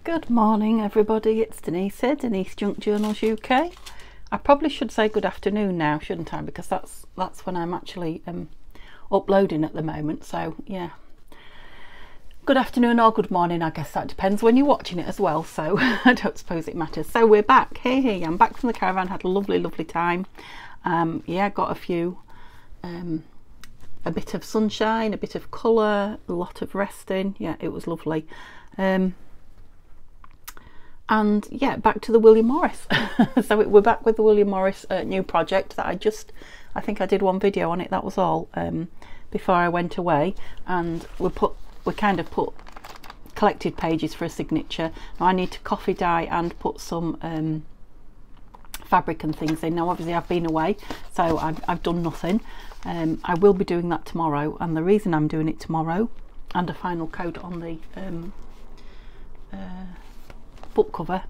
Good morning everybody, it's Denise here, Denise Junk Journals UK. I probably should say good afternoon now, shouldn't I, because that's when I'm actually uploading at the moment. So yeah, good afternoon or good morning, I guess that depends when you're watching it as well, so I don't suppose it matters. So we're back, hey, I'm back from the caravan, had a lovely time. Yeah, got a few, a bit of sunshine, a bit of colour, a lot of resting. Yeah, it was lovely. And yeah, back to the William Morris. So we're back with the William Morris new project that I think I did one video on it, that was all, before I went away. And we kind of put collected pages for a signature. Now I need to coffee dye and put some fabric and things in. Now obviously I've been away, so I've done nothing. I will be doing that tomorrow, and the reason I'm doing it tomorrow, and a final coat on the book cover,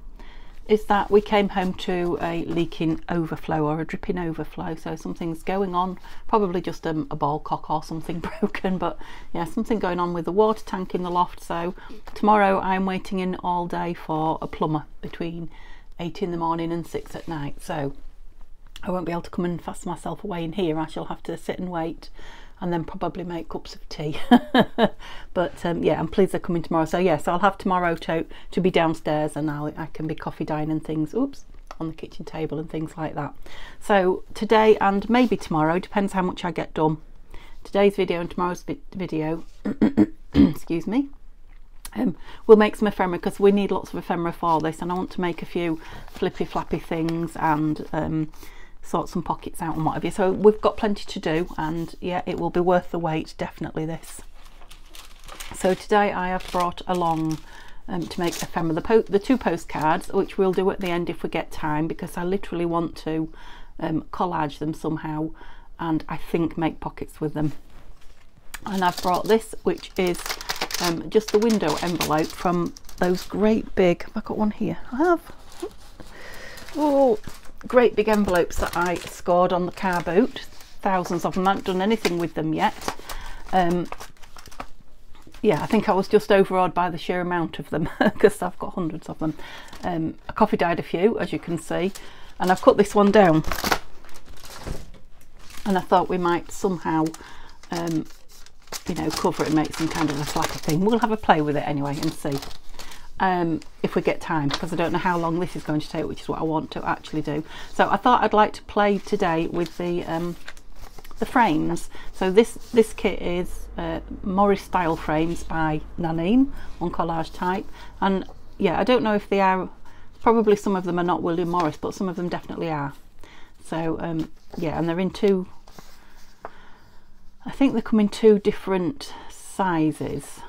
is that we came home to a leaking overflow, or a dripping overflow. So something's going on, probably just a ball cock or something broken, but yeah, something going on with the water tank in the loft. So tomorrow I'm waiting in all day for a plumber between 8 in the morning and 6 at night. So I won't be able to come and fasten myself away in here. I shall have to sit and wait, and then probably make cups of tea. But yeah, I'm pleased they're coming tomorrow. So yes, I'll have tomorrow to be downstairs, and I can be coffee dyeing and things, oops, on the kitchen table and things like that. So today and maybe tomorrow, depends how much I get done, today's video and tomorrow's video excuse me, we'll make some ephemera, because we need lots of ephemera for this, and I want to make a few flippy flappy things and sort some pockets out and what have you. So we've got plenty to do, and yeah, it will be worth the wait, definitely this. So today I have brought along to make ephemera the two postcards, which we'll do at the end if we get time, because I literally want to collage them somehow and I think make pockets with them. And I've brought this, which is just the window envelope from those great big, have I got one here? I have. Oh, great big envelopes that I scored on the car boot, thousands of them. I haven't done anything with them yet. Yeah, I think I was just overawed by the sheer amount of them, because I've got hundreds of them. I coffee dyed a few, as you can see, and I've cut this one down, and I thought we might somehow you know, cover it and make some kind of a flappy thing. We'll have a play with it anyway and see if we get time, because I don't know how long this is going to take, which is what I want to actually do. So I thought I'd like to play today with the frames. So this kit is Morris style frames by Nanine on collage type, and yeah, I don't know if they are, probably some of them are not William Morris, but some of them definitely are. So yeah, and they're in two, I think they come in two different sizes,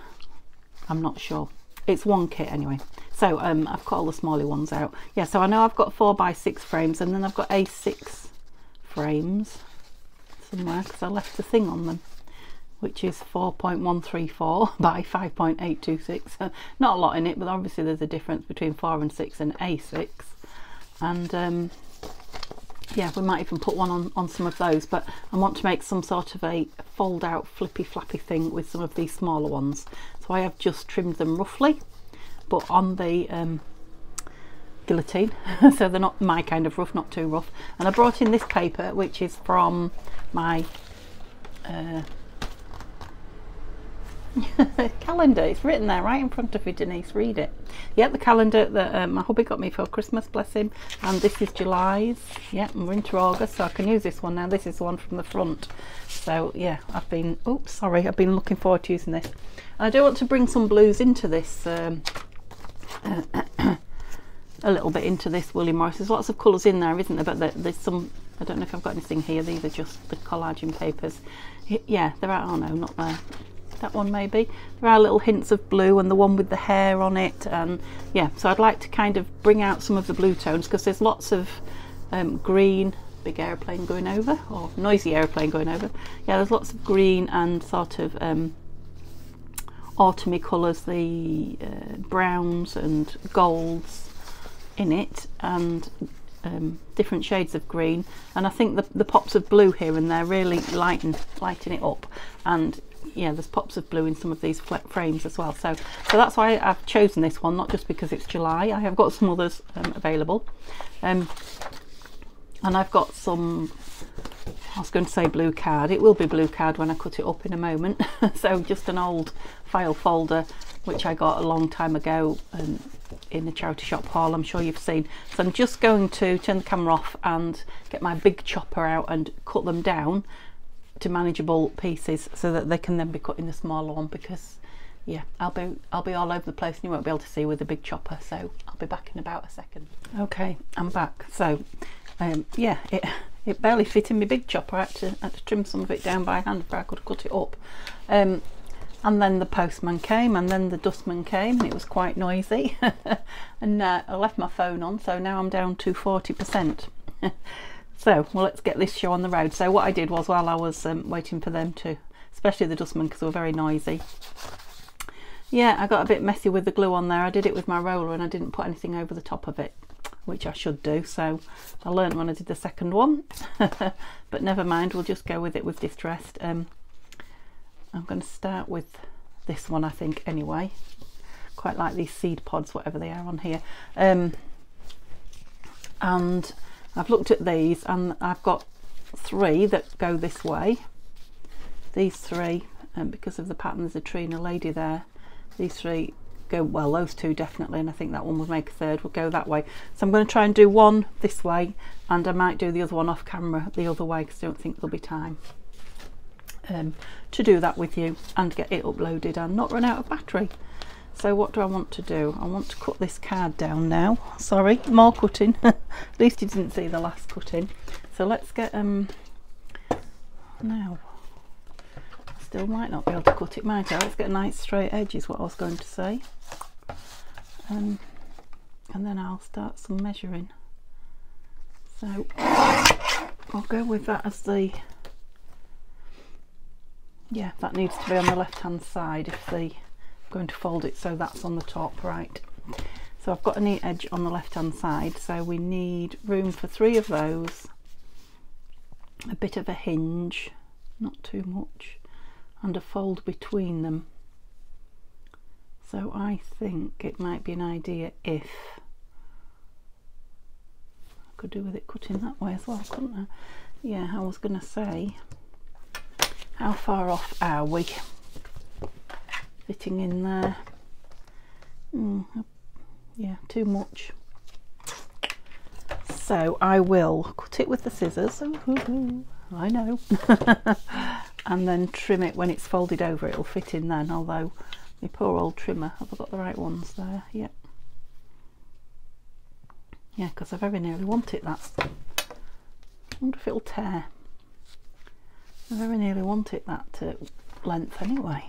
I'm not sure. It's one kit anyway. So I've got all the smaller ones out. Yeah, so I know I've got 4x6 frames, and then I've got A6 frames somewhere, because I left the thing on them, which is 4.134 by 5.826. Not a lot in it, but obviously there's a difference between 4 and 6 and A6. And yeah, we might even put one on some of those, but I want to make some sort of a fold out flippy flappy thing with some of these smaller ones. So I have just trimmed them roughly, but on the guillotine, so they're not my kind of rough, not too rough. And I brought in this paper, which is from my calendar. It's written there right in front of you, Denise, read it. Yeah, the calendar that my hubby got me for Christmas, bless him. And this is July's. Yeah, and we're into August, so I can use this one now. This is the one from the front. So yeah, I've been looking forward to using this. And I do want to bring some blues into this, a little bit into this William Morris. There's lots of colours in there, isn't there? But there's some, I don't know if I've got anything here. These are just the collaging papers. Yeah, there are, oh no, not there. That one maybe. There are little hints of blue, and the one with the hair on it, and yeah, so I'd like to kind of bring out some of the blue tones, because there's lots of green, big airplane going over, or noisy airplane going over. Yeah, there's lots of green and sort of autumny colours, the browns and golds in it, and different shades of green, and I think the pops of blue here and there really lighten it up and yeah, there's pops of blue in some of these frames as well. So that's why I've chosen this one, not just because it's July. I have got some others available. And I've got some, I was going to say blue card. It will be blue card when I cut it up in a moment. So just an old file folder, which I got a long time ago in the charity shop haul, I'm sure you've seen. So I'm just going to turn the camera off and get my big chopper out and cut them down to manageable pieces so that they can then be cut in the smaller one, because yeah, I'll be all over the place and you won't be able to see with a big chopper. So I'll be back in about a second. Okay, I'm back. So yeah, it barely fit in my big chopper. I had to trim some of it down by hand before I could cut it up. And then the postman came, and then the dustman came, and it was quite noisy. And I left my phone on, so now I'm down to 40%. So, well, let's get this show on the road. So what I did was, while I was waiting for them to, especially the dustman, because they were very noisy, yeah, I got a bit messy with the glue on there. I did it with my roller and I didn't put anything over the top of it, which I should do. So I learned when I did the second one. But never mind, we'll just go with it with distressed. I'm going to start with this one, I think, anyway. Quite like these seed pods, whatever they are on here. And I've looked at these, and I've got 3 that go this way. These 3, because of the pattern, there's a tree and a lady there. These 3 go, well, those 2 definitely, and I think that one would make a third, will go that way. So I'm going to try and do one this way, and I might do the other one off camera the other way, because I don't think there'll be time to do that with you and get it uploaded and not run out of battery. So what do I want to do? I want to cut this card down now. Sorry, more cutting. At least you didn't see the last cutting. So let's get now, I still might not be able to cut it, might I? Let's get a nice straight edge is what I was going to say. And then I'll start some measuring. So I'll go with that as the, yeah, that needs to be on the left hand side if I'm going to fold it, so that's on the top, right. So I've got a neat edge on the left hand side, so we need room for 3 of those, a bit of a hinge, not too much, and a fold between them. So I think it might be an idea if I could do with it cutting that way as well, couldn't I? Yeah, I was going to say, how far off are we? Fitting in there. Yeah, too much. So I will cut it with the scissors. I know. And then trim it when it's folded over. It'll fit in then, although my poor old trimmer, have I got the right ones there? Yep. Yeah, because I very nearly want it that. I wonder if it'll tear. I very nearly want it that length anyway.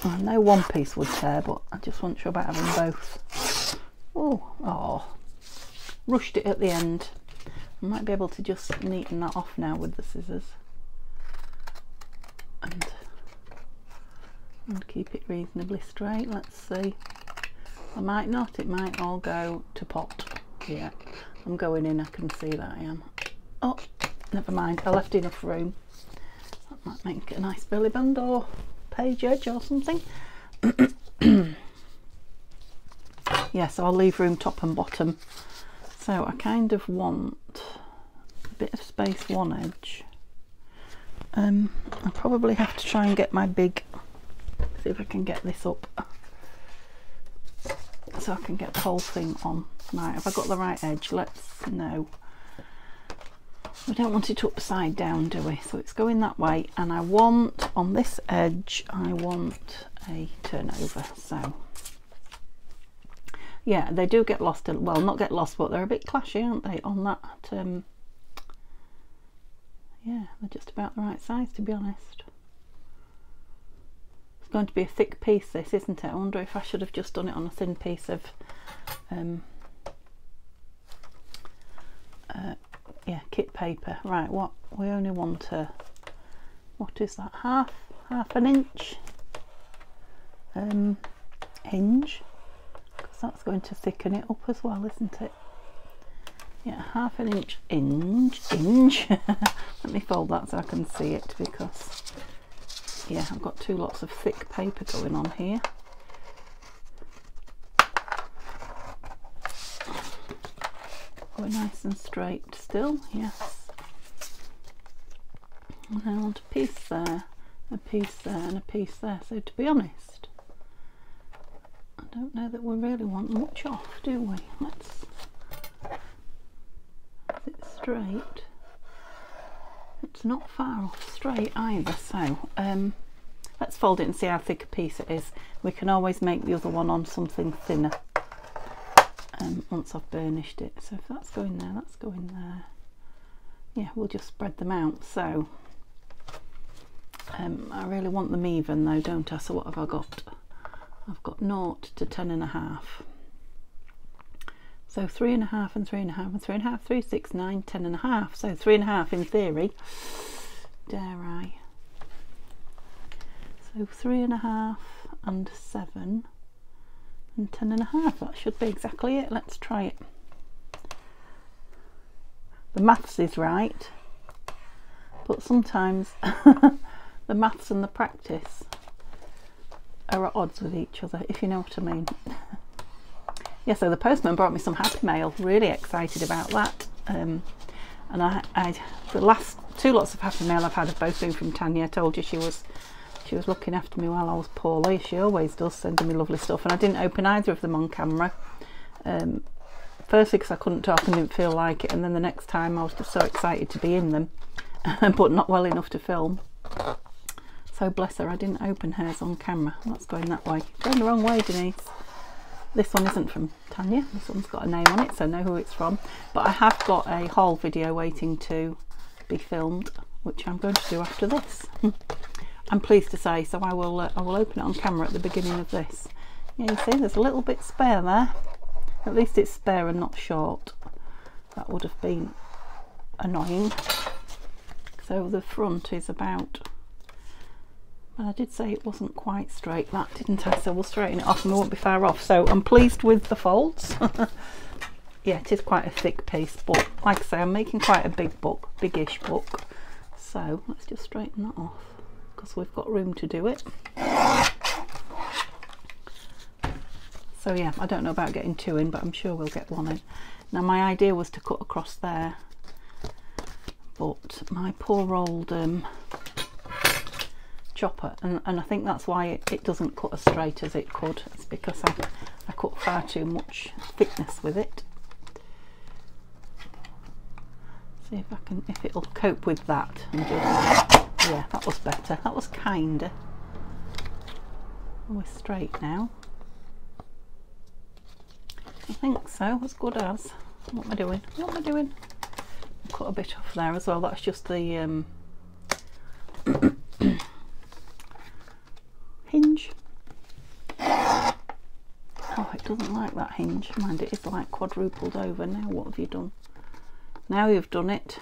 I know one piece would tear, but I just wasn't sure about having both. Oh, rushed it at the end. I might be able to just neaten that off now with the scissors. And keep it reasonably straight. Let's see. I might not, it might all go to pot. Yeah, I'm going in, I can see that I am. Oh, never mind, I left enough room. That might make a nice belly band or page edge or something. Yeah, so I'll leave room top and bottom. So I kind of want a bit of space one edge. I'll probably have to try and get my big, see if I can get this up so I can get the whole thing on. Right, have I got the right edge? Let's know. We don't want it upside down, do we? So it's going that way, and I want, on this edge, I want a turnover. So yeah, they do get lost, well, not get lost, but they're a bit clashy, aren't they, on that? Yeah, they're just about the right size, to be honest. It's going to be a thick piece, this, isn't it? I wonder if I should have just done it on a thin piece of yeah, kit paper. Right, what we only want what is that, half an inch hinge, because that's going to thicken it up as well, isn't it? Yeah, half an inch hinge. Let me fold that so I can see it, because yeah, I've got two lots of thick paper going on here. Going nice and straight still, yes. And I want a piece there, a piece there and a piece there. So to be honest, I don't know that we really want much off, do we? Let's, is it straight? It's not far off straight either, so let's fold it and see how thick a piece it is. We can always make the other one on something thinner once I've burnished it. So if that's going there, that's going there. Yeah, we'll just spread them out. So I really want them even though, don't I? So what have I got? I've got 0 to 10.5. So 3.5 and 3.5 and 3.5, 3, 6, 9, 10.5. So 3.5 in theory, dare I? So 3.5 and 7 and 10.5. That should be exactly it. Let's try it. The maths is right, but sometimes the maths and the practice are at odds with each other, if you know what I mean. Yeah, so the postman brought me some happy mail. Really excited about that. And the last 2 lots of happy mail I've had have both been from Tanya. I told you she was looking after me while I was poorly. She always does, sending me lovely stuff. And I didn't open either of them on camera. Firstly because I couldn't talk and didn't feel like it, and then the next time I was just so excited to be in them, but not well enough to film. So bless her, I didn't open hers on camera. That's going that way. Going the wrong way, Denise. This one isn't from Tanya, this one's got a name on it, so I know who it's from. But I have got a haul video waiting to be filmed, which I'm going to do after this. I'm pleased to say, so I will open it on camera at the beginning of this. Yeah, you see there's a little bit spare there. At least it's spare and not short. That would have been annoying. So the front is about, and I did say it wasn't quite straight, that didn't I? So we'll straighten it off and we won't be far off. So I'm pleased with the folds. Yeah, it is quite a thick piece, but like I say, I'm making quite a big book, biggish book. So let's just straighten that off because we've got room to do it. So yeah, I don't know about getting 2 in, but I'm sure we'll get 1 in. Now my idea was to cut across there, but my poor old chopper, and I think that's why it doesn't cut as straight as it could. It's because I cut far too much thickness with it. See if it'll cope with that. And just, yeah, that was better. That was kinder. We're straight now. I think so, as good as. What am I doing? What am I doing? I'll cut a bit off there as well. That's just the hinge. Oh, it doesn't like that hinge. Mind, it is like quadrupled over. Now what have you done? Now you've done it.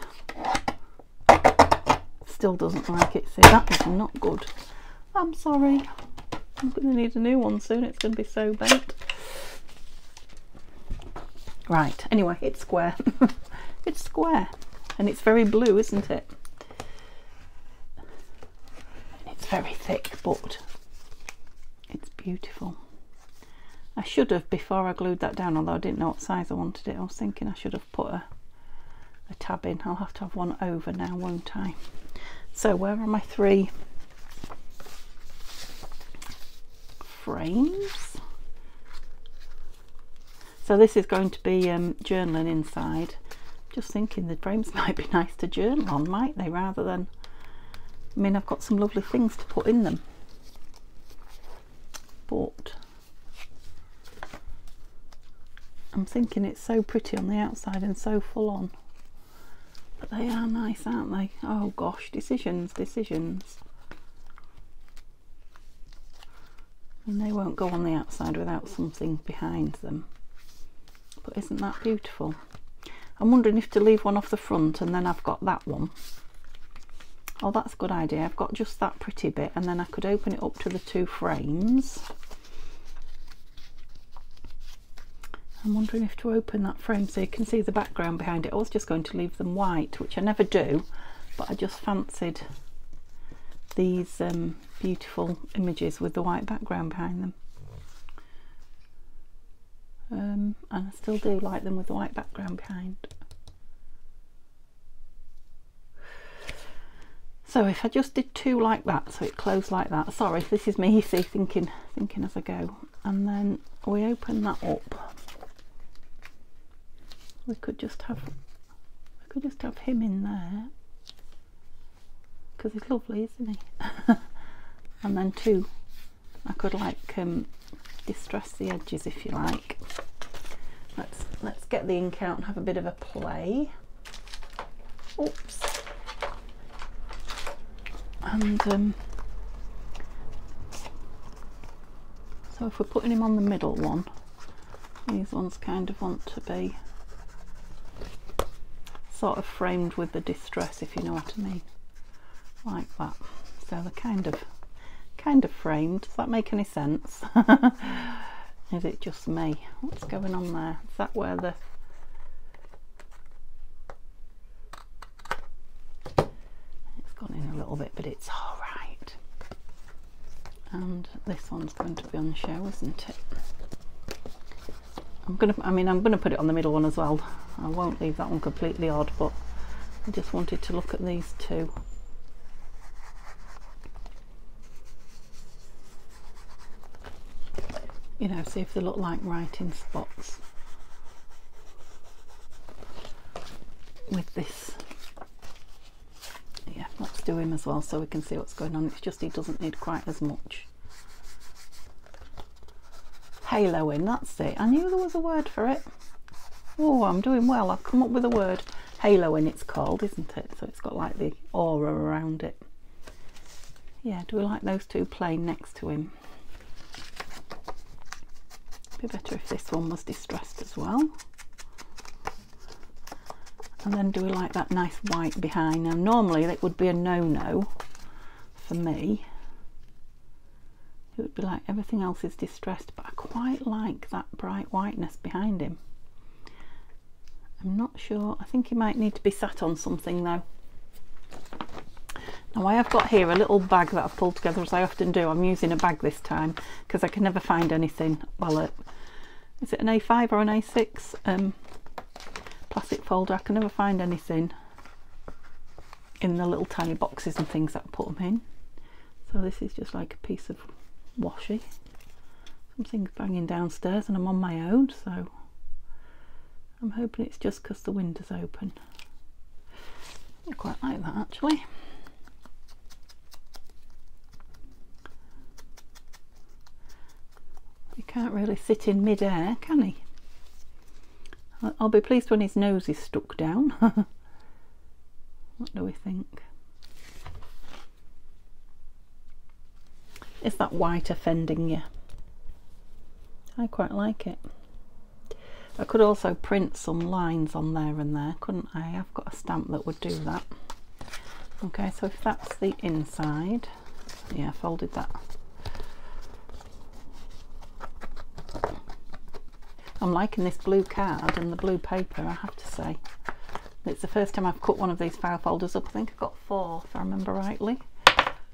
Still doesn't like it. See, that is not good. I'm sorry. I'm going to need a new one soon. It's going to be so bent. Right, anyway, it's square. It's square. And it's very blue, isn't it? It's very thick, but it's beautiful. I should have, before I glued that down, although I didn't know what size I wanted it, I was thinking I should have put a tab in. I'll have to have one over now, won't I? So where are my 3 frames? So this is going to be journaling inside. Just thinking the frames might be nice to journal on, might they, rather than, I mean, I've got some lovely things to put in them, but I'm thinking it's so pretty on the outside and so full on, but they are nice, aren't they? Oh gosh, decisions. And they won't go on the outside without something behind them. But isn't that beautiful? I'm wondering if to leave one off the front and then I've got that one. Oh, that's a good idea. I've got just that pretty bit and then I could open it up to the 2 frames. I'm wondering if to open that frame so you can see the background behind it. I was just going to leave them white, which I never do, but I just fancied these beautiful images with the white background behind them. And I still do like them with the white background behind. So if I just did two like that, so it closed like that. Sorry, this is me, you see, thinking as I go. And then we open that up. We could just have him in there, because he's lovely, isn't he? And then two, I could like distress the edges if you like. Let's get the ink out and have a bit of a play. Oops. And so if we're putting him on the middle one, these ones kind of want to be sort of framed with the distress, if you know what I mean, like that. So they're kind of framed. Does that make any sense? Is it just me? What's going on there? Is that where the it's gone in a little bit, but it's all right. And this one's going to be on the show, isn't it? I'm gonna put it on the middle one as well. I won't leave that one completely odd, but I just wanted to look at these two. You know, see if they look like writing spots with this. Yeah, let's do him as well so we can see what's going on. It's just he doesn't need quite as much haloing. That's it. I knew there was a word for it. Oh, I'm doing well. I've come up with a word. Haloing it's called, isn't it? So it's got like the aura around it. Yeah, do we like those two plain next to him? Be better if this one was distressed as well. And then do we like that nice white behind? Now normally that would be a no-no for me. It would be like everything else is distressed, but I quite like that bright whiteness behind him. I'm not sure. I think he might need to be sat on something though. Now I have got here a little bag that I've pulled together, as I often do. I'm using a bag this time because I can never find anything. Well, is it an A5 or an A6 plastic folder? I can never find anything in the little tiny boxes and things that I put them in. So this is just like a piece of washi. Something's banging downstairs and I'm on my own, so I'm hoping it's just because the window's open. I quite like that actually. He can't really sit in mid-air, can he? I'll be pleased when his nose is stuck down. What do we think? Is that white offending you? I quite like it. I could also print some lines on there and there, couldn't I? I've got a stamp that would do that. Okay, so if that's the inside, yeah, folded that. I'm liking this blue card and the blue paper, I have to say. It's the first time I've cut one of these file folders up. I think I got 4 if I remember rightly.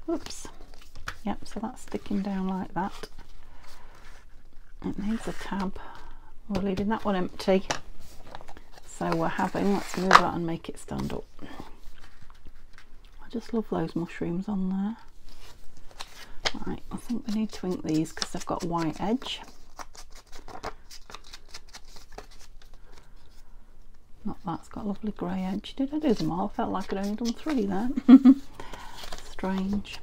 Oops. Yep, so that's sticking down like that. It needs a tab. We're leaving that one empty. So we're having, let's move that and make it stand up. I just love those mushrooms on there. Right, I think we need to ink these because they've got a white edge. Not that's got a lovely grey edge. Did I do them all? I felt like I'd only done 3 there. Strange.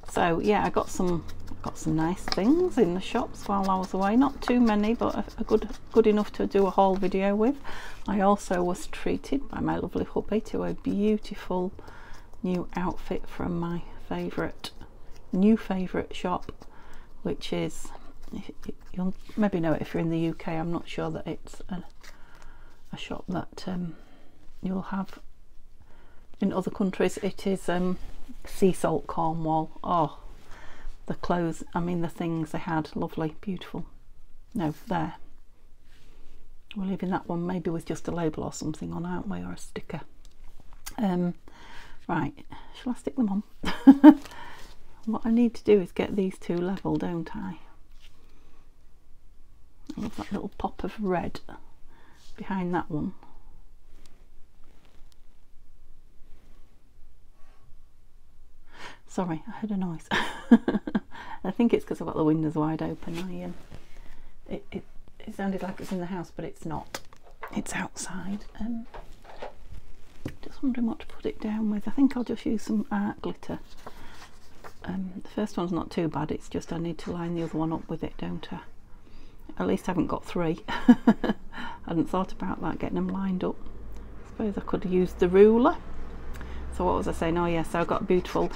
So yeah, I got some nice things in the shops while I was away. Not too many, but a good enough to do a haul video with. I also was treated by my lovely hubby to a beautiful new outfit from my new favourite shop, which is, you'll maybe know it if you're in the UK. I'm not sure that it's a shop that you'll have in other countries. It is Sea Salt Cornwall. Oh, the clothes, I mean the things they had, lovely, beautiful. No, there, we're leaving that one maybe with just a label or something on, aren't we, or a sticker. Right, shall I stick them on? What I need to do is get these two level, don't I? I love that little pop of red behind that one. Sorry, I heard a noise. I think it's because I've got the windows wide open. It sounded like it's in the house, but it's not. It's outside. Just wondering what to put it down with. I think I'll just use some art glitter. The first one's not too bad, it's just I need to line the other one up with it, don't I? At least I haven't got three. I hadn't thought about that, getting them lined up. I suppose I could have used the ruler. So what was I saying? Oh yes, so I've got a beautiful,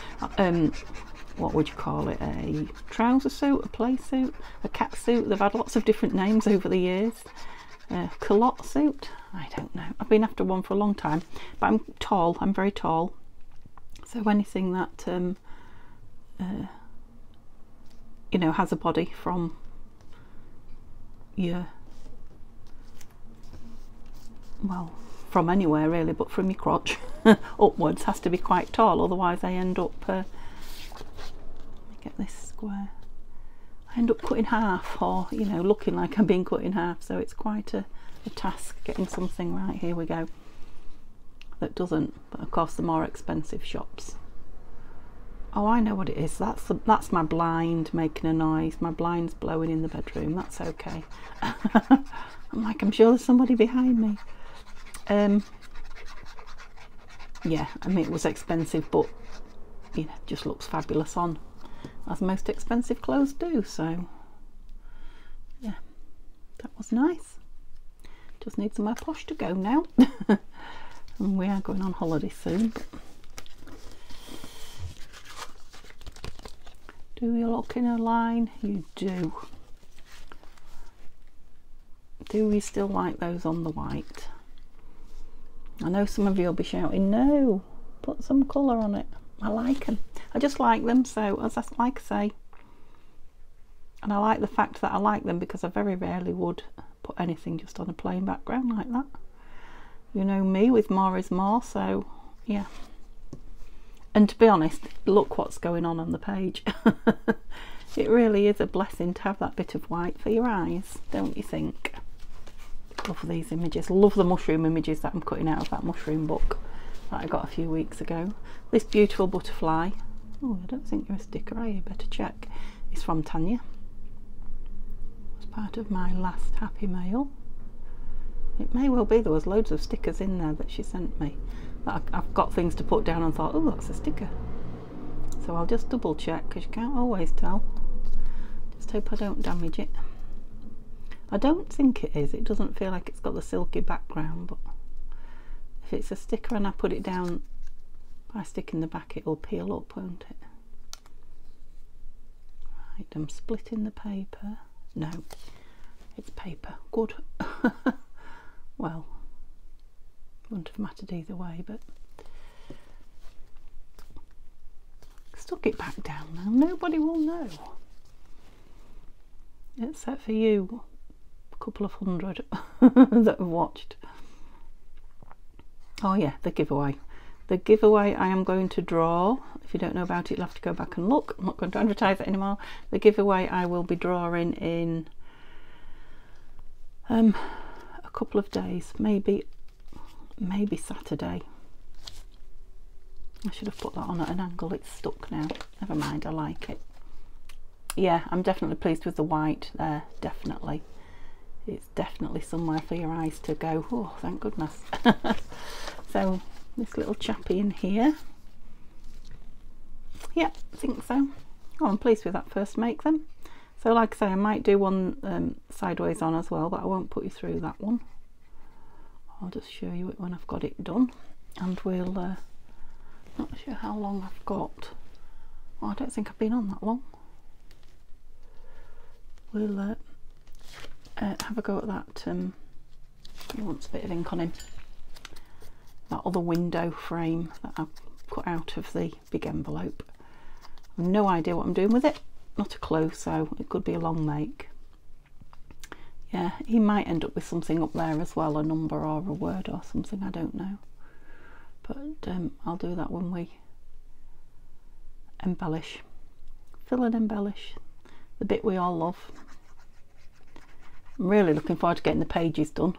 what would you call it, a trouser suit, a play suit, a cat suit. They've had lots of different names over the years. Culotte suit, I don't know. I've been after one for a long time, but I'm tall, I'm very tall. So anything that, you know, has a body from your, well, from anywhere really, but from your crotch upwards has to be quite tall, otherwise I end up, let me get this square, I end up cut in half, or you know, looking like I'm being cut in half, so it's quite a task getting something right. Here we go, that doesn't, but of course the more expensive shops. Oh, I know what it is, that's my blind making a noise. My blind's blowing in the bedroom, that's okay. I'm like, I'm sure there's somebody behind me. Yeah, I mean, it was expensive, but you know, just looks fabulous on, as most expensive clothes do. So yeah, that was nice. Just need somewhere posh to go now. And we are going on holiday soon, but do you look in a line? You do. Do we still like those on the white? I know some of you will be shouting, no, put some colour on it. I like them. I just like them, so as I like to say, and I like the fact that I like them because I very rarely would put anything just on a plain background like that. You know me, with more is more, so yeah. And to be honest, look what's going on the page. It really is a blessing to have that bit of white for your eyes, don't you think? Love these images. Love the mushroom images that I'm cutting out of that mushroom book that I got a few weeks ago. This beautiful butterfly. Oh, I don't think you're a sticker, are you? Better check. It's from Tanya. It's part of my last Happy Mail. It may well be there was loads of stickers in there that she sent me. That I've got things to put down and thought, oh, that's a sticker. So I'll just double check because you can't always tell. Just hope I don't damage it. I don't think it is. It doesn't feel like it's got the silky background, but if it's a sticker and I put it down by sticking the back, it will peel up, won't it? Right, I'm splitting the paper. No, it's paper. Good. Well, wouldn't have mattered either way, but stuck it back down now. Nobody will know, except for you. Couple of hundred that have watched. Oh yeah, the giveaway. The giveaway I am going to draw. If you don't know about it, you'll have to go back and look. I'm not going to advertise it anymore. The giveaway I will be drawing in a couple of days, maybe Saturday. I should have put that on at an angle. It's stuck now. Never mind, I like it. Yeah, I'm definitely pleased with the white there, definitely. It's definitely somewhere for your eyes to go. Oh, thank goodness. So this little chappy in here, yeah, I think so. Oh, I'm pleased with that first make then. So like I say, I might do one sideways on as well, but I won't put you through that one. I'll just show you it when I've got it done, and we'll not sure how long I've got. Oh, I don't think I've been on that long. We'll have a go at that. He wants a bit of ink on him. That other window frame that I've cut out of the big envelope. I've no idea what I'm doing with it. Not a clue, so it could be a long make. Yeah, he might end up with something up there as well, a number or a word or something, I don't know. but I'll do that when we embellish, fill and embellish, the bit we all love. I'm really looking forward to getting the pages done.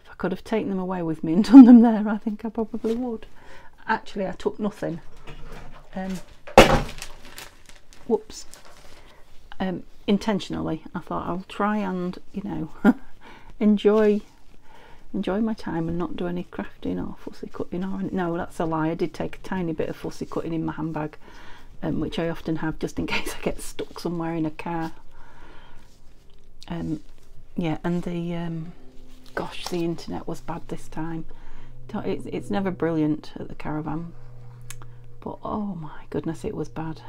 If I could have taken them away with me and done them there, I think I probably would. Actually, I took nothing. Whoops. Intentionally, I thought I'll try and, you know, enjoy my time and not do any crafting or fussy cutting or anything. No, that's a lie. I did take a tiny bit of fussy cutting in my handbag, which I often have just in case I get stuck somewhere in a car. Yeah, and the gosh, the internet was bad this time. It's never brilliant at the caravan, but oh my goodness, it was bad.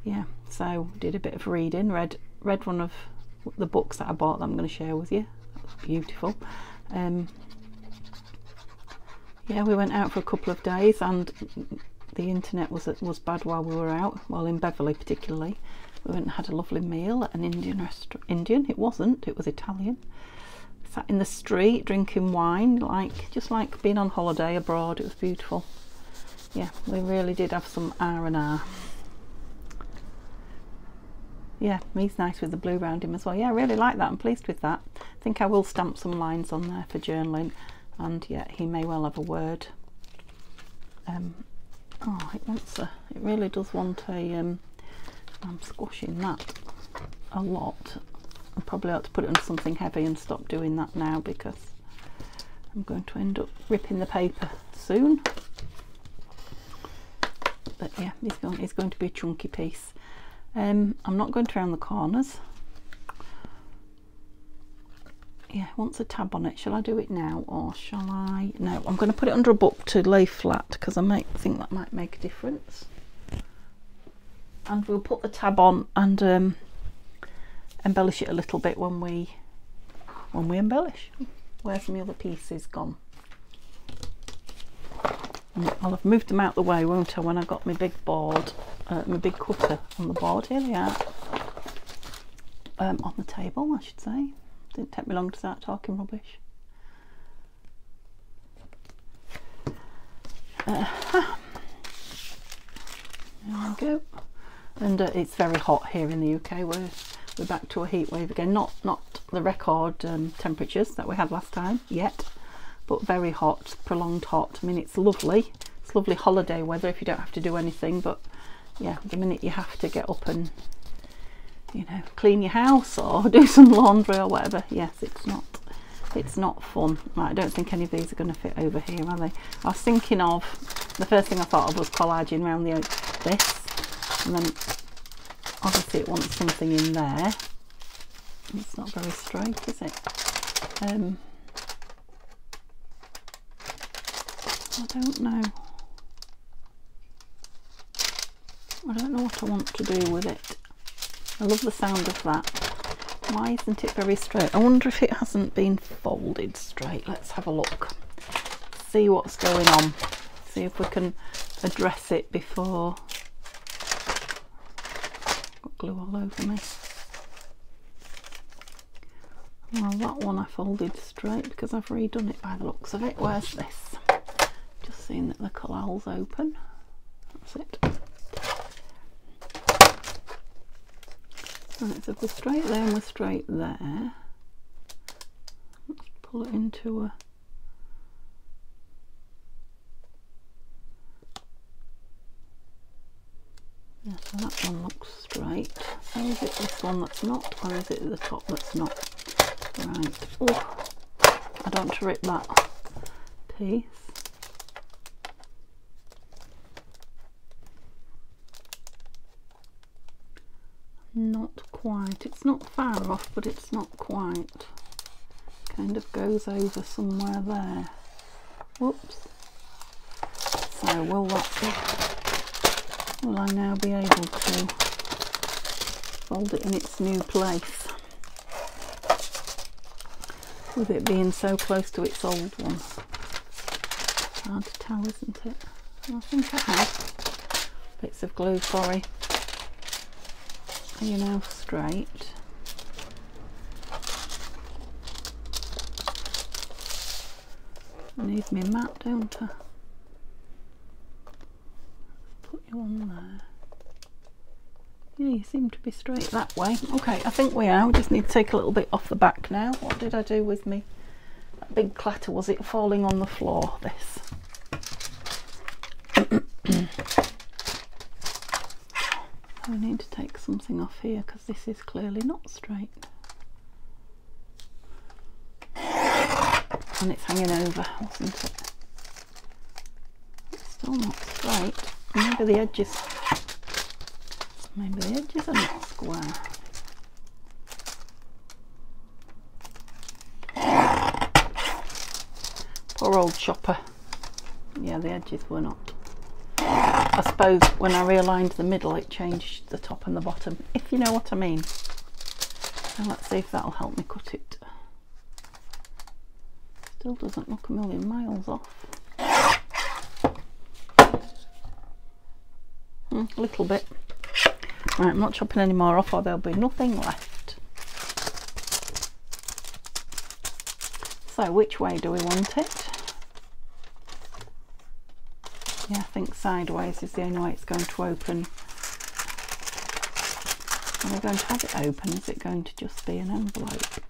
Yeah, so did a bit of reading, read one of the books that I bought that I'm going to share with you. That was beautiful. Yeah, we went out for a couple of days and the internet was bad while we were out, well, in Beverley particularly. We went and had a lovely meal at an Indian restaurant. Indian? It wasn't, it was Italian. Sat in the street drinking wine, just like being on holiday abroad. It was beautiful. Yeah, we really did have some R&R. Yeah, he's nice with the blue around him as well. Yeah, I really like that. I'm pleased with that. I think I will stamp some lines on there for journaling, and yeah, he may well have a word. Oh, it really does want a I'm squashing that a lot. I probably ought to put it on something heavy and stop doing that now, because I'm going to end up ripping the paper soon. But yeah, it's going to be a chunky piece. I'm not going to round the corners. Yeah, wants a tab on it. Shall I do it now, or shall I? No, I'm going to put it under a book to lay flat, because I might think that might make a difference. And we'll put the tab on and embellish it a little bit when we embellish. Where's my other pieces gone? I'll have moved them out the way, won't I, when I got my big board, my big cutter on the board. Here they are, on the table, I should say. Didn't take me long to start talking rubbish. There we go. And it's very hot here in the UK. We're back to a heat wave again. Not the record temperatures that we had last time yet, but very hot, prolonged hot. I mean, it's lovely. It's lovely holiday weather if you don't have to do anything. But yeah, the minute you have to get up and, you know, clean your house or do some laundry or whatever, yes, it's not fun. Right, I don't think any of these are going to fit over here, are they? I was thinking of, the first thing I thought of was collaging around this, and then obviously it wants something in there. It's not very straight, is it? I don't know. I don't know what I want to do with it. I love the sound of that. Why isn't it very straight? I wonder if it hasn't been folded straight. Let's have a look. See what's going on. See if we can address it before. Got glue all over me. Well, that one I folded straight because I've redone it by the looks of it. Where's this? Just seeing that the collal's open. That's it. Right, so if we're straight there and we're straight there, let's pull it into a... Yeah, so that one looks straight. So is it this one that's not, or is it the top that's not? Right. Oh, I don't want to rip that piece. Not quite. It's not far off, but it's not quite. Kind of goes over somewhere there. Whoops. So will I now be able to fold it in its new place? With it being so close to its old one. Hard to tell, isn't it? I think I have. Bits of glue, sorry. Are you now straight? I need me mat, don't I? Put you on there. Yeah, you seem to be straight that way. Okay, I think we are. We just need to take a little bit off the back now. What did I do with me? That big clatter, was it falling on the floor, this? I need to take something off here because this is clearly not straight. And it's hanging over, wasn't it? It's still not straight. Maybe the edges are not square. Poor old chopper. Yeah, the edges were not. I suppose when I realigned the middle it changed the top and the bottom, if you know what I mean. So let's see if that'll help me cut it. Still doesn't look a million miles off. A little bit. Right, I'm not chopping any more off or there'll be nothing left. So which way do we want it? Yeah, I think sideways is the only way it's going to open. Are we going to have it open? Is it going to just be an envelope?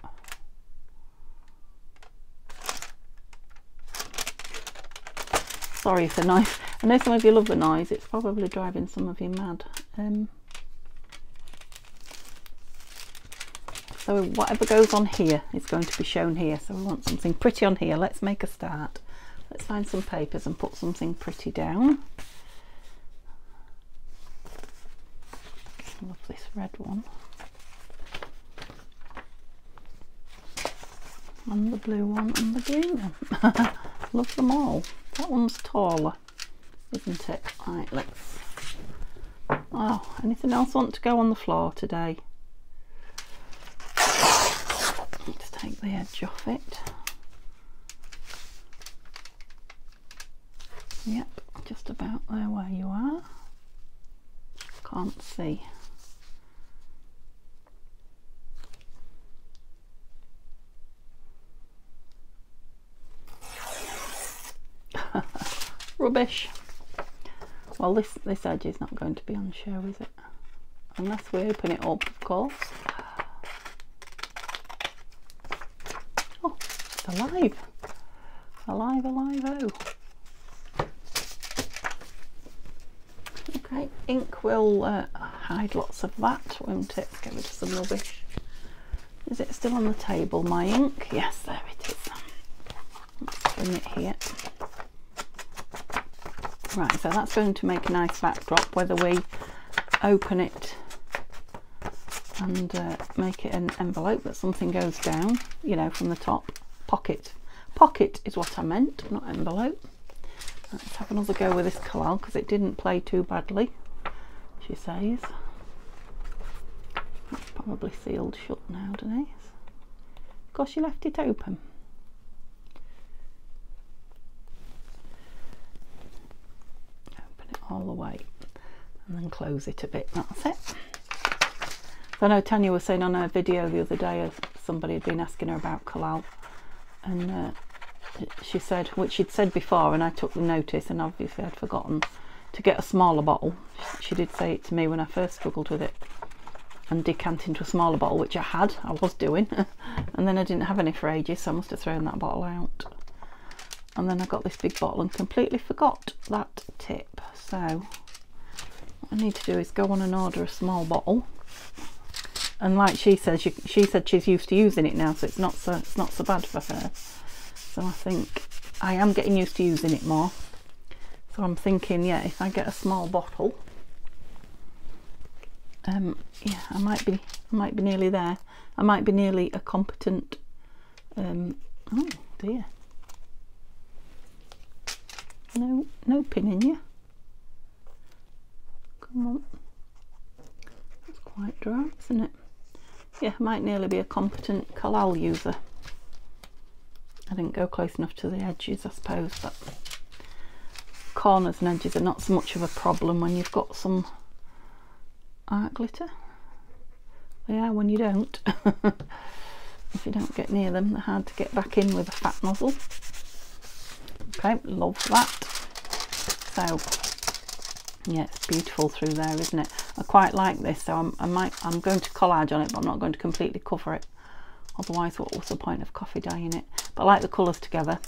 Sorry if the noise, I know some of you love the noise, it's probably driving some of you mad. So whatever goes on here is going to be shown here, so we want something pretty on here. Let's make a start. Let's find some papers and put something pretty down. I love this red one. And the blue one and the green one. Love them all. That one's taller, isn't it? Right, let's... Oh, anything else want to go on the floor today? Let's take the edge off it. Yep, just about there where you are. Can't see. Rubbish. Well, this edge is not going to be on show, is it? Unless we open it up, of course. Oh, it's alive. Alive, alive, oh. Okay, ink will hide lots of that, won't it? Get rid of some rubbish. Is it still on the table, my ink? Yes, there it is. Let's bring it here. Right, so that's going to make a nice backdrop, whether we open it and make it an envelope that something goes down, you know, from the top. Pocket. Pocket is what I meant, not envelope. Let's have another go with this collal because it didn't play too badly, she says. It's probably sealed shut now, Denise. Of course, you left it open. All the way and then close it a bit. That's it. So I know Tanya was saying on her video the other day, somebody had been asking her about collal, and she said, which she'd said before, and I took the notice, and obviously I'd forgotten to get a smaller bottle. She did say it to me when I first struggled with it, and decant into a smaller bottle, which I was doing, and then I didn't have any for ages, so I must have thrown that bottle out. And then I got this big bottle and completely forgot that tip. So what I need to do is go on and order a small bottle. And like she says, she said she's used to using it now, so it's not so bad for her. So I think I am getting used to using it more. So I'm thinking, yeah, if I get a small bottle, yeah, I might be nearly there. I might be nearly a competent. Oh dear. No pin in you. Come on. It's quite dry, isn't it? Yeah, I might nearly be a competent collal user. I didn't go close enough to the edges, I suppose, but corners and edges are not so much of a problem when you've got some art glitter. They are when you don't. If you don't get near them, they're hard to get back in with a fat nozzle. Okay, love that. So yeah, it's beautiful through there, isn't it? I quite like this, so I'm going to collage on it, but I'm not going to completely cover it. Otherwise, what was the point of coffee dyeing it? But I like the colours together.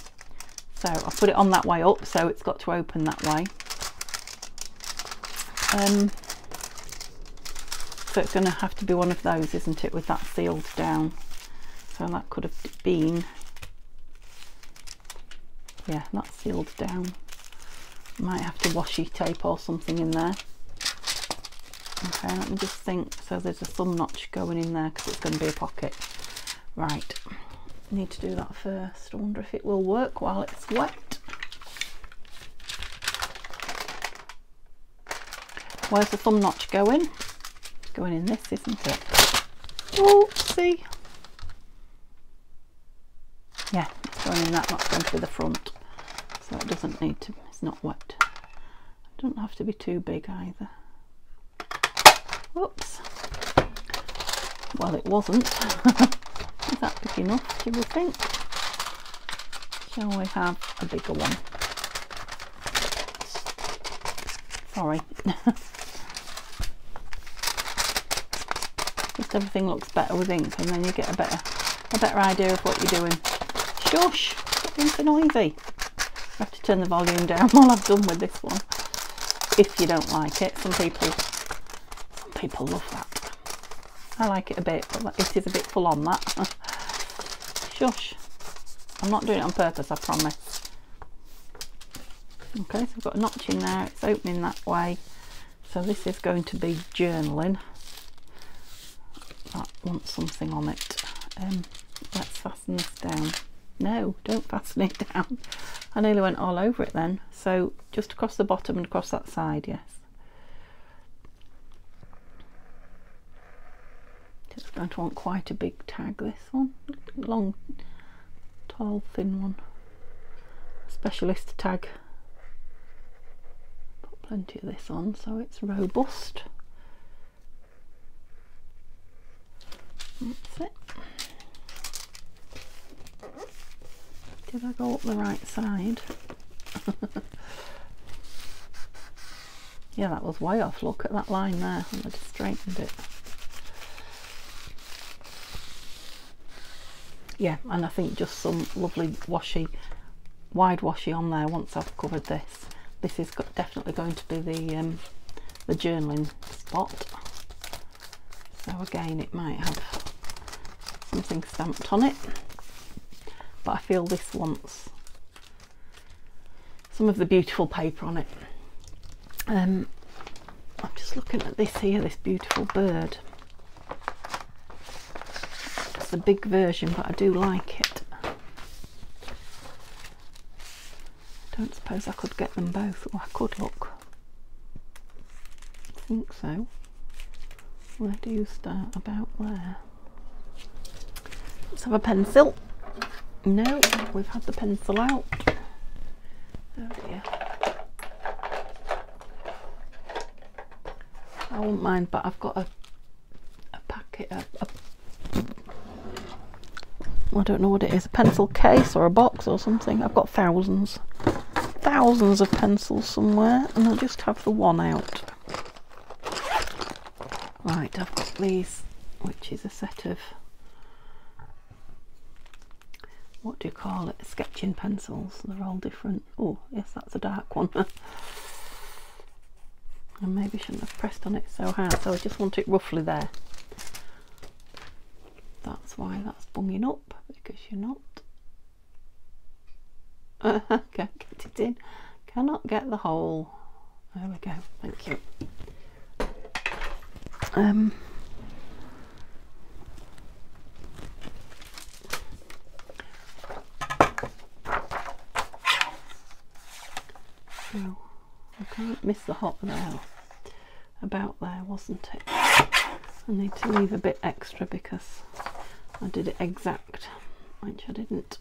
So I'll put it on that way up, so it's got to open that way. So it's going to have to be one of those, isn't it, with that sealed down. So that could have been, yeah, that's sealed down. Might have to washi tape or something in there. Okay, let me just think. So there's a thumb notch going in there because it's going to be a pocket. Right, need to do that first. I wonder if it will work while it's wet. Where's the thumb notch going? It's going in this, isn't it? Oh, see? Yeah, it's going in that. That's going to be the front. So it doesn't need to, it's not wet. It doesn't have to be too big either. Whoops. Well, it wasn't. Is that big enough, do we think? Shall we have a bigger one? Sorry. Just everything looks better with ink, and then you get a better idea of what you're doing. Shush! Stop being so noisy. I have to turn the volume down while I've done with this one. If you don't like it, some people love that. I like it a bit, but it is a bit full on, that. Shush. I'm not doing it on purpose, I promise. Okay, so we've got a notch in there, it's opening that way. So this is going to be journaling. That wants something on it. Let's fasten this down. No, don't fasten it down. I nearly went all over it then. So just across the bottom and across that side, yes. Just going to want quite a big tag, this one. Long, tall, thin one. Specialist tag. Put plenty of this on so it's robust. That's it. Did I go up the right side? Yeah, that was way off. Look at that line there. I just straightened it. Yeah, and I think just some lovely washi, wide washi on there once I've covered this. This is definitely going to be the journaling spot. So again, it might have something stamped on it, but I feel this wants some of the beautiful paper on it. I'm just looking at this here, this beautiful bird. It's a big version, but I do like it. Don't suppose I could get them both. Oh, I could, look. I think so. Where do you start? About there. Let's have a pencil. No, we've had the pencil out. Oh dear. I won't mind, but I've got a packet, I don't know what it is, a pencil case or a box or something. I've got thousands of pencils somewhere, and I'll just have the one out. Right, I've got these, which is a set of, what do you call it, sketching pencils. They're all different. Oh yes, that's a dark one. I maybe shouldn't have pressed on it so hard, so I just want it roughly there. That's why that's bunging up, because you're not. Can't get it in. Cannot get the hole. There we go. Thank you. So I can't miss the hot there. About there, wasn't it? I need to leave a bit extra because I did it exact, which I didn't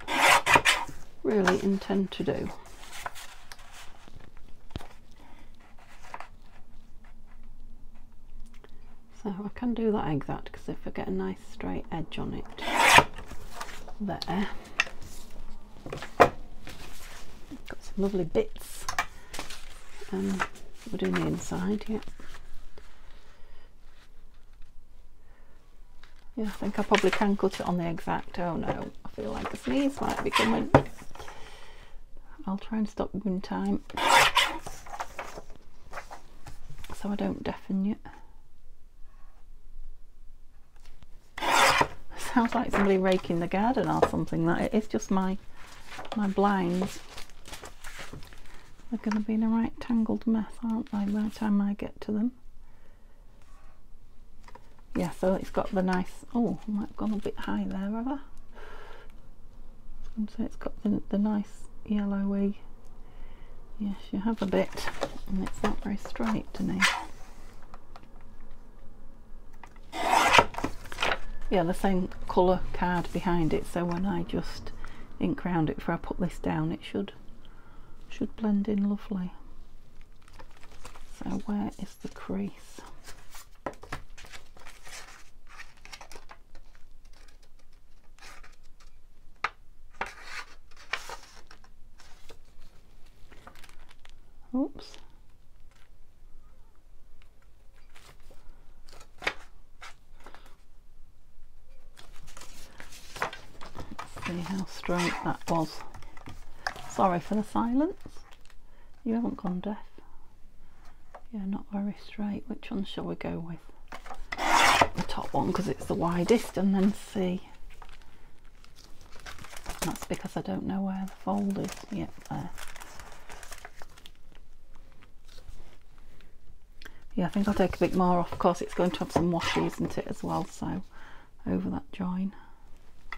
really intend to do. So I can do that exact, because if I get a nice straight edge on it there, got some lovely bits. We're doing the inside, yeah. Yeah, I think I probably can cut it on the exact. Oh no, I feel like a sneeze might be coming. I'll try and stop in time so I don't deafen you. Sounds like somebody raking the garden or something. That it is just my blinds. They're going to be in a right tangled mess, aren't they, by the time I get to them? Yeah, so it's got the nice. Oh, I might have gone a bit high there, have I? So it's got the nice yellowy. Yes, you have a bit, and it's not very straight to me. Yeah, the same colour card behind it, so when I just ink round it before I put this down, it should blend in lovely. So where is the crease? Oops. Let's see how straight that was. Sorry for the silence. You haven't gone deaf. Yeah, not very straight. Which one shall we go with? The top one because it's the widest, and then see. That's because I don't know where the fold is. Yep, there. Yeah, I think I'll take a bit more off. Of course, it's going to have some washi, isn't it, as well? So over that join.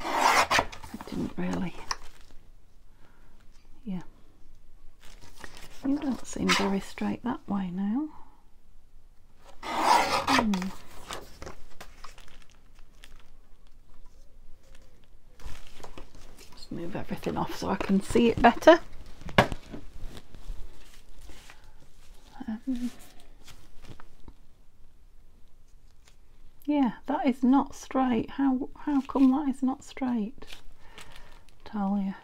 It didn't really. Yeah. You don't seem very straight that way now. Just move everything off so I can see it better. Yeah, that is not straight. How come that is not straight? Tell you.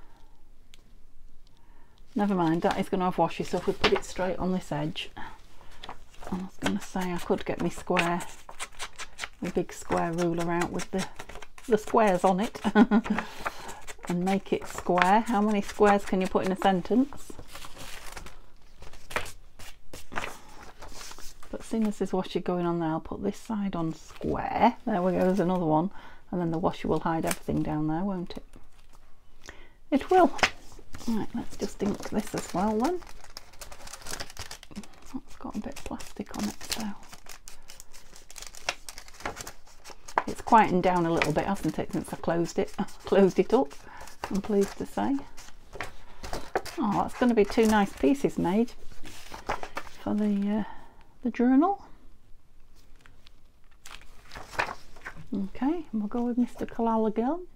Never mind, that is going to have washi, so if we put it straight on this edge. I was going to say I could get my big square ruler out with the squares on it and make it square. How many squares can you put in a sentence? But seeing as there's washi going on there, I'll put this side on square. There we go, there's another one. And then the washi will hide everything down there, won't it? It will. Right, let's just ink this as well then. It's got a bit of plastic on it, so. It's quietened down a little bit, hasn't it, since I closed it up, I'm pleased to say. Oh, that's going to be two nice pieces made for the journal. Okay, and we'll go with Mr. Kalal again.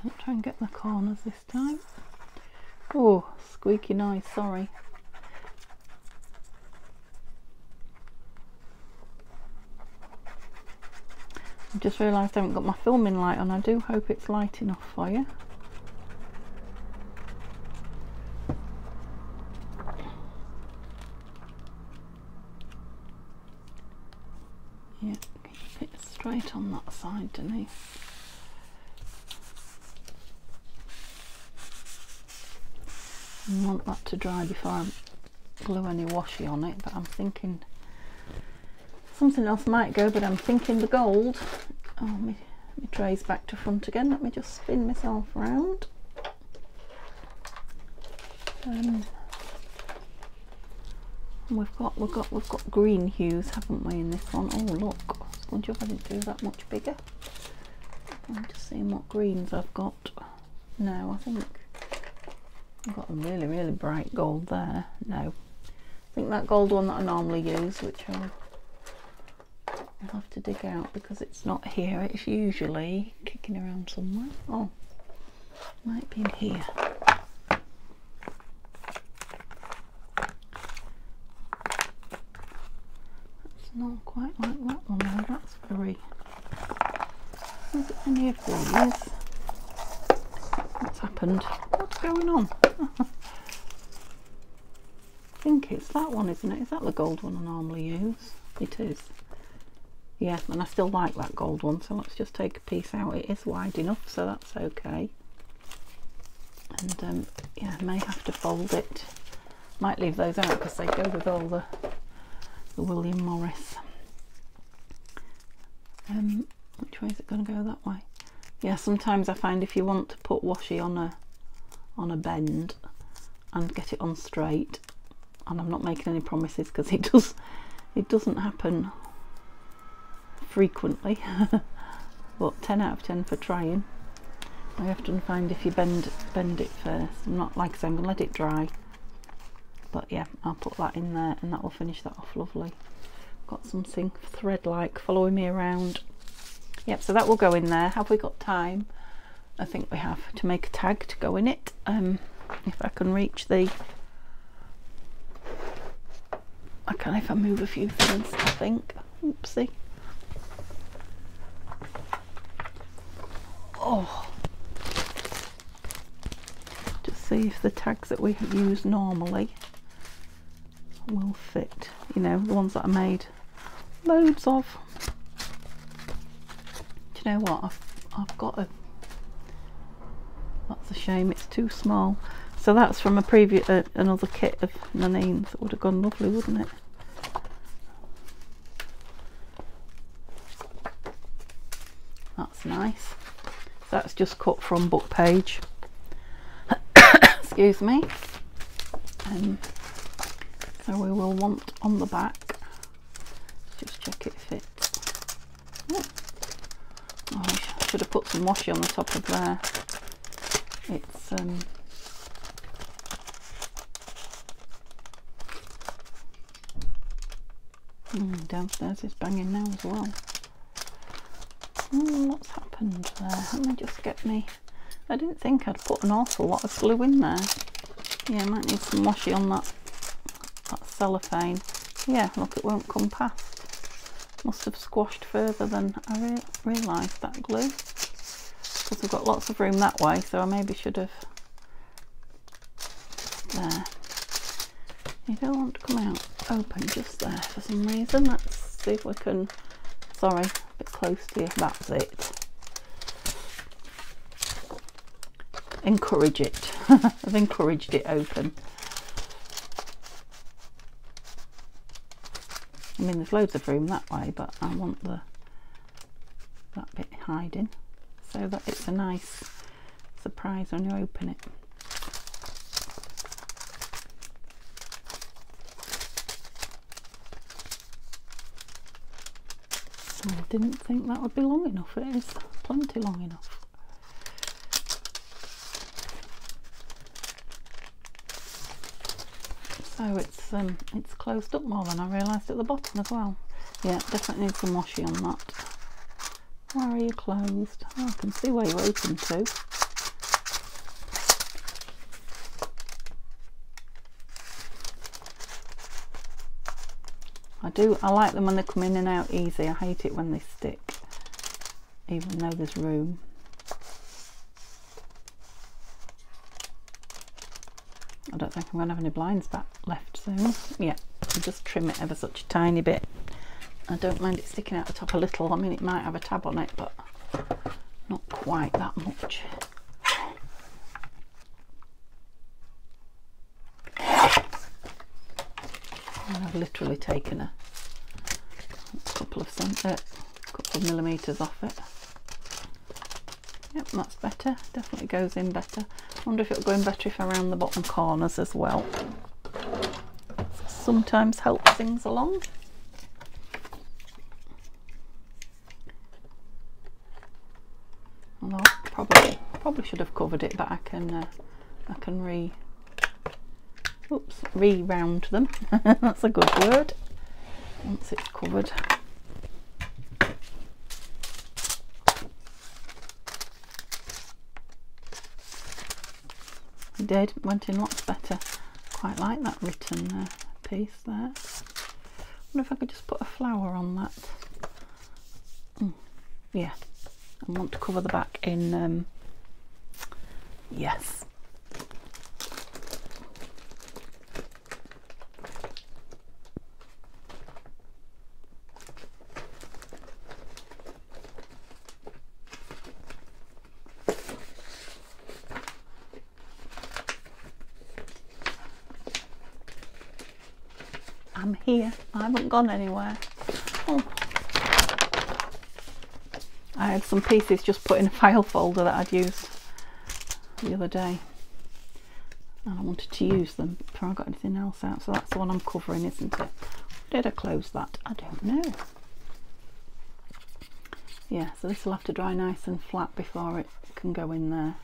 Don't try and get the corners this time. Oh, squeaky noise, sorry. I just realised I haven't got my filming light on. I do hope it's light enough for you. Yeah, keep it straight on that side, Denise. I want that to dry before I glue any washi on it, but I'm thinking something else might go, but I'm thinking the gold. Oh, my tray's back to front again. Let me just spin myself around. We've got green hues, haven't we, in this one? Oh look, I wonder if I didn't do that much bigger. I'm just seeing what greens I've got. No, I think I've got a really, really bright gold there. No, I think that gold one that I normally use, which I'll have to dig out because it's not here. It's usually kicking around somewhere. Oh, might be in here. Not quite like that one though, that's very Is it any of these? What's happened? What's going on? I think it's that one, isn't it? Is that the gold one I normally use? It is. Yeah, and I still like that gold one, so let's just take a piece out. It is wide enough, so that's okay. And yeah, I may have to fold it. Might leave those out because they go with all the William Morris. Which way is it going to go? That way. Yeah, sometimes I find if you want to put washi on a bend and get it on straight, and I'm not making any promises because it doesn't happen frequently, but 10 out of 10 for trying. I often find if you bend it first, I'm not, like I say, I'm going to let it dry, but yeah, I'll put that in there and that will finish that off lovely. Got something thread like following me around. Yep, so that will go in there. Have we got time? I think we have, to make a tag to go in it. If I can reach the, I can if I move a few things, I think. Oopsie. Oh, just see if the tags that we use normally will fit, you know, the ones that I made loads of. Do you know what, I've got a, that's a shame, it's too small. So that's from a previous another kit of Nanine's. That would have gone lovely, wouldn't it? That's nice. That's just cut from book page. Excuse me. So we will want on the back, just check it fits. Oh, I should have put some washi on the top of there. It's downstairs is banging now as well. What's happened there? Let me just get me, I didn't think I'd put an awful lot of glue in there. Yeah, I might need some washi on that cellophane. Yeah, look, it won't come past. Must have squashed further than I realised, that glue. Because we've got lots of room that way, so I maybe should have. There. You don't want to come out open just there for some reason. Let's see if we can, sorry, a bit close to you, that's it. Encourage it. I've encouraged it open. I mean, there's loads of room that way, but I want that bit hiding so that it's a nice surprise when you open it. I didn't think that would be long enough. It is plenty long enough. So it's closed up more than I realised at the bottom as well. Yeah, definitely need some washi on that. Where are you closed? Oh, I can see where you open to. I like them when they come in and out easy. I hate it when they stick, even though there's room. I don't think I'm going to have any blinds back left soon. Yeah, I'll just trim it ever such a tiny bit. I don't mind it sticking out the top a little. I mean, it might have a tab on it, but not quite that much. And I've literally taken a couple of millimetres off it. Yep, that's better. Definitely goes in better. I wonder if it'll go in better if I round the bottom corners as well. Sometimes helps things along. Although probably should have covered it, but I can re-round them. That's a good word. Once it's covered. It did, went in lots better. Quite like that written piece there. I wonder if I could just put a flower on that. Yeah, I want to cover the back in yes. I'm here, I haven't gone anywhere. Oh. I had some pieces just put in a file folder that I'd used the other day, and I wanted to use them before I got anything else out, so that's the one I'm covering, isn't it? Did I close that? I don't know. Yeah, so this will have to dry nice and flat before it can go in there.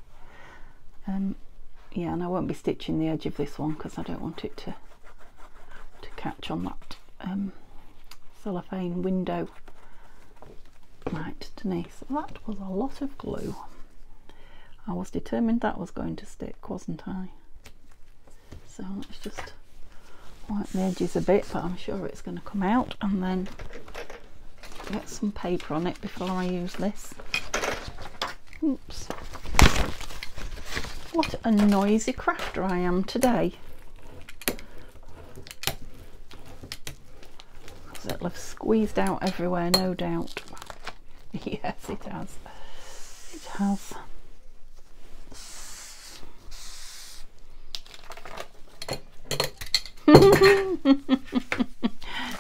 Yeah, and I won't be stitching the edge of this one because I don't want it to catch on that cellophane window. Right, Denise, that was a lot of glue. I was determined that was going to stick, wasn't I? So let's just wipe the edges a bit, but I'm sure it's going to come out, and then get some paper on it before I use this. Oops. What a noisy crafter I am today. It'll have squeezed out everywhere, no doubt. Yes, it has. It has.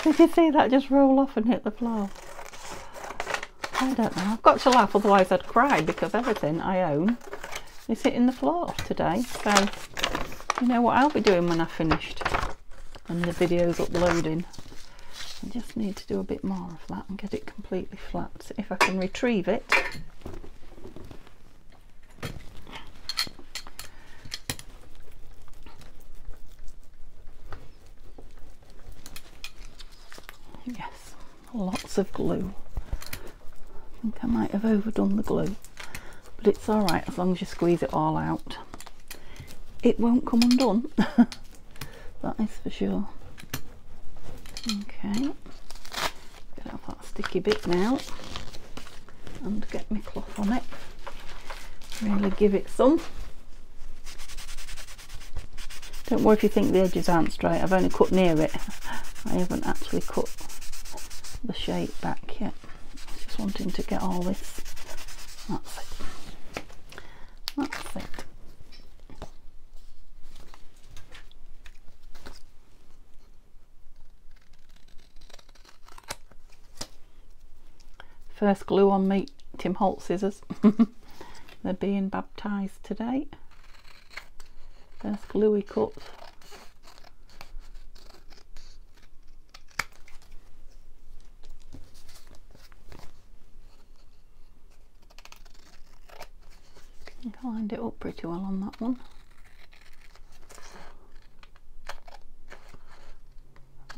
Did you see that just roll off and hit the floor? I don't know. I've got to laugh, otherwise I'd cry, because everything I own is hitting the floor today. So, you know what I'll be doing when I've finished and the video's uploading? I just need to do a bit more of that and get it completely flat. If I can retrieve it. Yes, lots of glue. I think I might have overdone the glue, but it's alright as long as you squeeze it all out. It won't come undone, that is for sure. Okay, get off that sticky bit now and get my cloth on it. Really give it some. Don't worry if you think the edges aren't straight, I've only cut near it. I haven't actually cut the shape back yet. Just wanting to get all this. That's it. That's it. First glue on me Tim Holtz scissors. They're being baptised today. First gluey cut. I think I lined it up pretty well on that one.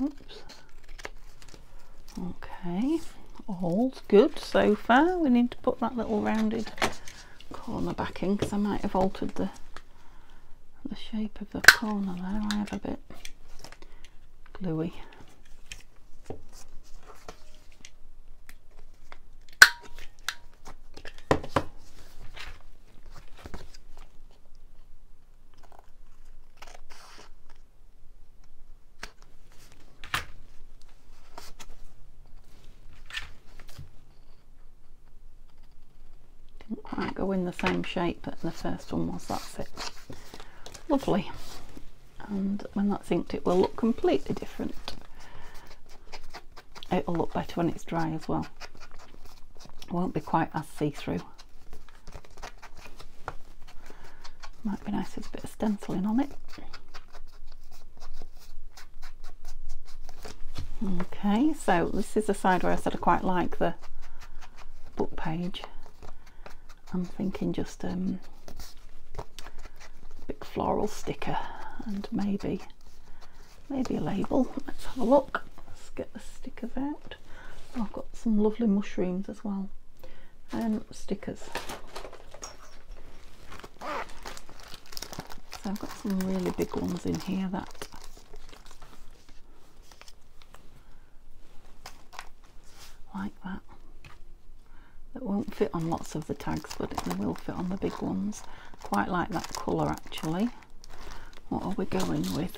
Oops. Okay. All's good so far. We need to put that little rounded corner back in because I might have altered the shape of the corner there. I have a bit gluey. Didn't quite go in the same shape that the first one was. That's it. Lovely. And when that's inked it will look completely different. It'll look better when it's dry as well. It won't be quite as see-through. Might be nice with a bit of stenciling on it. Okay, so this is the side where I said I quite like the book page. I'm thinking just a big floral sticker and maybe a label. Let's have a look. Let's get the stickers out. Oh, I've got some lovely mushrooms as well. Stickers. So I've got some really big ones in here that like that. that won't fit on lots of the tags, but it will fit on the big ones. Quite like that colour actually. What are we going with?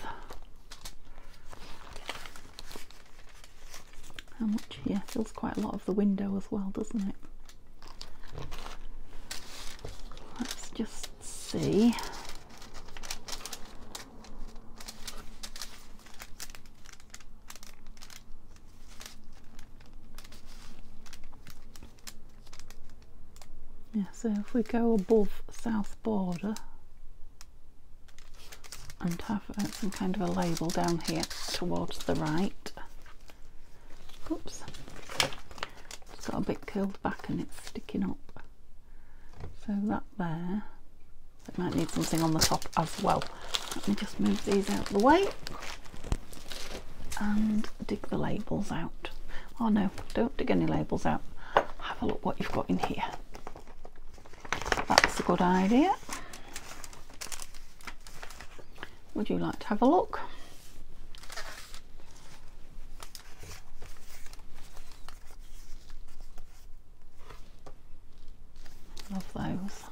How much? Yeah, fills quite a lot of the window as well, doesn't it? Let's just see. Yeah, so if we go above south border and have some kind of a label down here towards the right. Oops, it's got a bit curled back and it's sticking up. So that there, it might need something on the top as well. Let me just move these out of the way and dig the labels out. Oh no, don't dig any labels out. Have a look what you've got in here. That's a good idea. Would you like to have a look? Love those.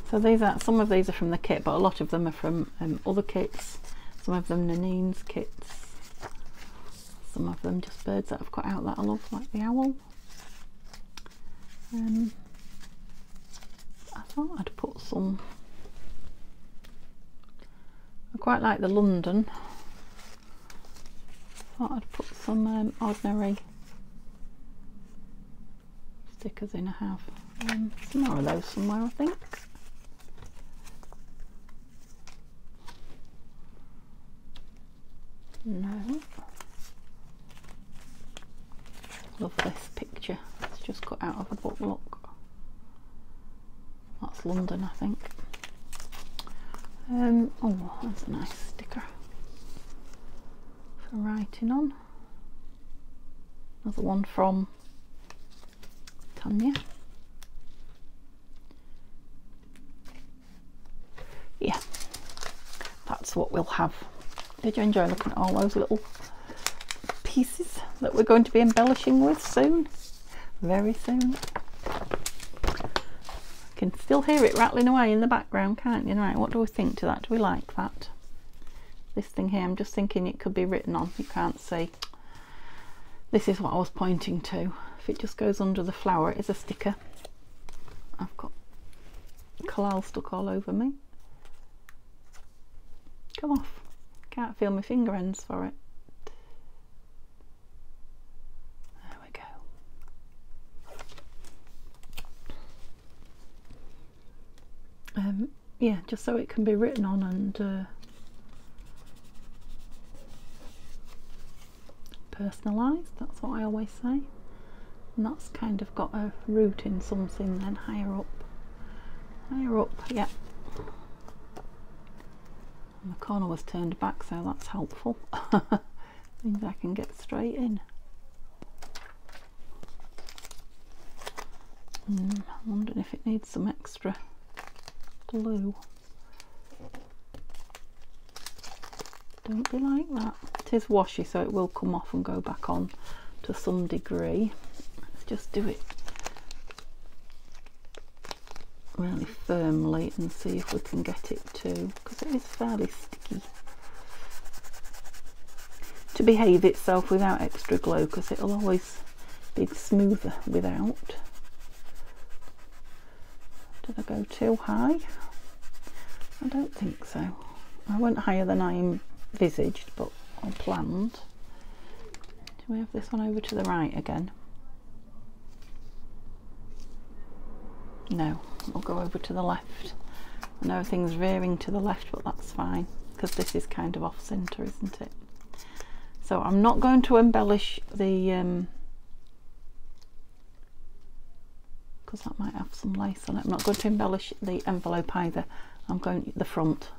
So these are, some of these are from the kit, but a lot of them are from other kits. Some of them Nanine's kits. Some of them just birds that I've cut out that I love, like the owl. I thought I'd put some. I quite like the London. I thought I'd put some ordinary stickers in. I have some more of those somewhere, I think. No. Love this picture. It's just cut out of a book, look. That's London, I think. Oh, that's a nice sticker for writing on. Another one from Tanya. Yeah, that's what we'll have. Did you enjoy looking at all those little pieces that we're going to be embellishing with soon? Very soon. I can still hear it rattling away in the background, can't you? Right, what do we think to that? Do we like that? This thing here, I'm just thinking it could be written on. You can't see. This is what I was pointing to. If it just goes under the flower, it is a sticker. I've got collal stuck all over me. Come off. Can't feel my finger ends for it. There we go. Yeah, just so it can be written on and personalised. That's what I always say. And that's kind of got a root in something then higher up. Higher up, yeah. And the corner was turned back, so that's helpful. Means I can get straight in. I'm wondering if it needs some extra glue. Don't be like that. It is washy, so it will come off and go back on to some degree. Let's just do it really firmly and see if we can get it to, because it is fairly sticky, to behave itself without extra glue, because it'll always be smoother without. Did I go too high? I don't think so. I went higher than I envisaged, but or planned. Do we have this one over to the right again? No, we'll go over to the left. I know everything's veering to the left, but that's fine because this is kind of off centre, isn't it? So I'm not going to embellish the because that might have some lace on it. I'm not going to embellish the envelope either. I'm going the front.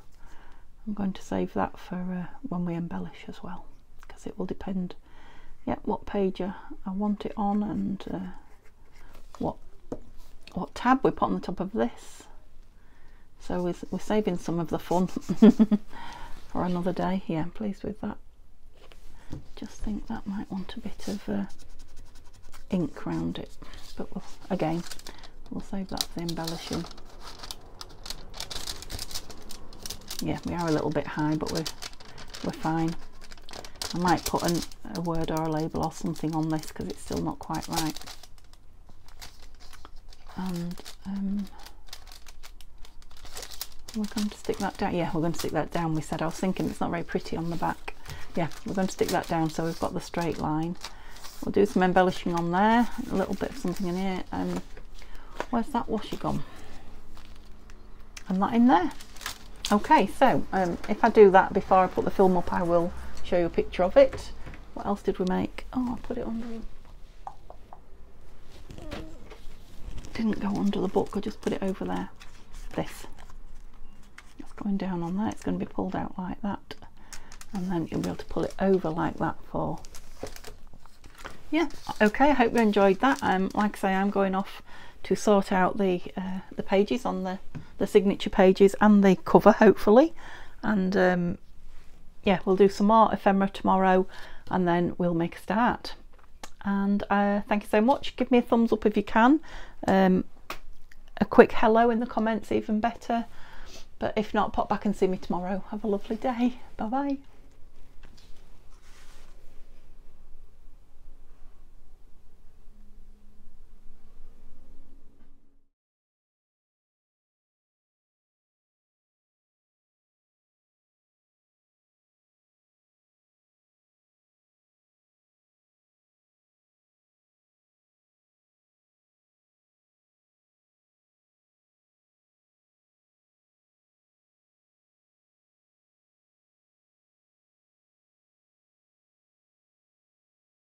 I'm going to save that for when we embellish as well, because it will depend, yeah, what page I want it on and what tab we put on the top of this. So we're saving some of the fun for another day. Yeah, I'm pleased with that. just think that might want a bit of ink around it, but again, we'll save that for the embellishing. Yeah, we are a little bit high, but we're fine. I might put a word or a label or something on this because it's still not quite right. And we're going to stick that down. Yeah, we're going to stick that down. We said, I was thinking it's not very pretty on the back. Yeah, we're going to stick that down so we've got the straight line. We'll do some embellishing on there, a little bit of something in here. Where's that washi gone? And that in there. Okay, so if I do that before I put the film up, I will show you a picture of it. What else did we make? Oh, I put it under. Didn't go under the book, I just put it over there. This. It's going down on there, it's going to be pulled out like that. And then you'll be able to pull it over like that for... Yeah, okay, I hope you enjoyed that. Like I say, I'm going off to sort out the pages on the signature pages and the cover, hopefully. And yeah, we'll do some more ephemera tomorrow and then we'll make a start. And thank you so much. Give me a thumbs up if you can. A quick hello in the comments, even better. But if not, pop back and see me tomorrow. Have a lovely day. Bye bye.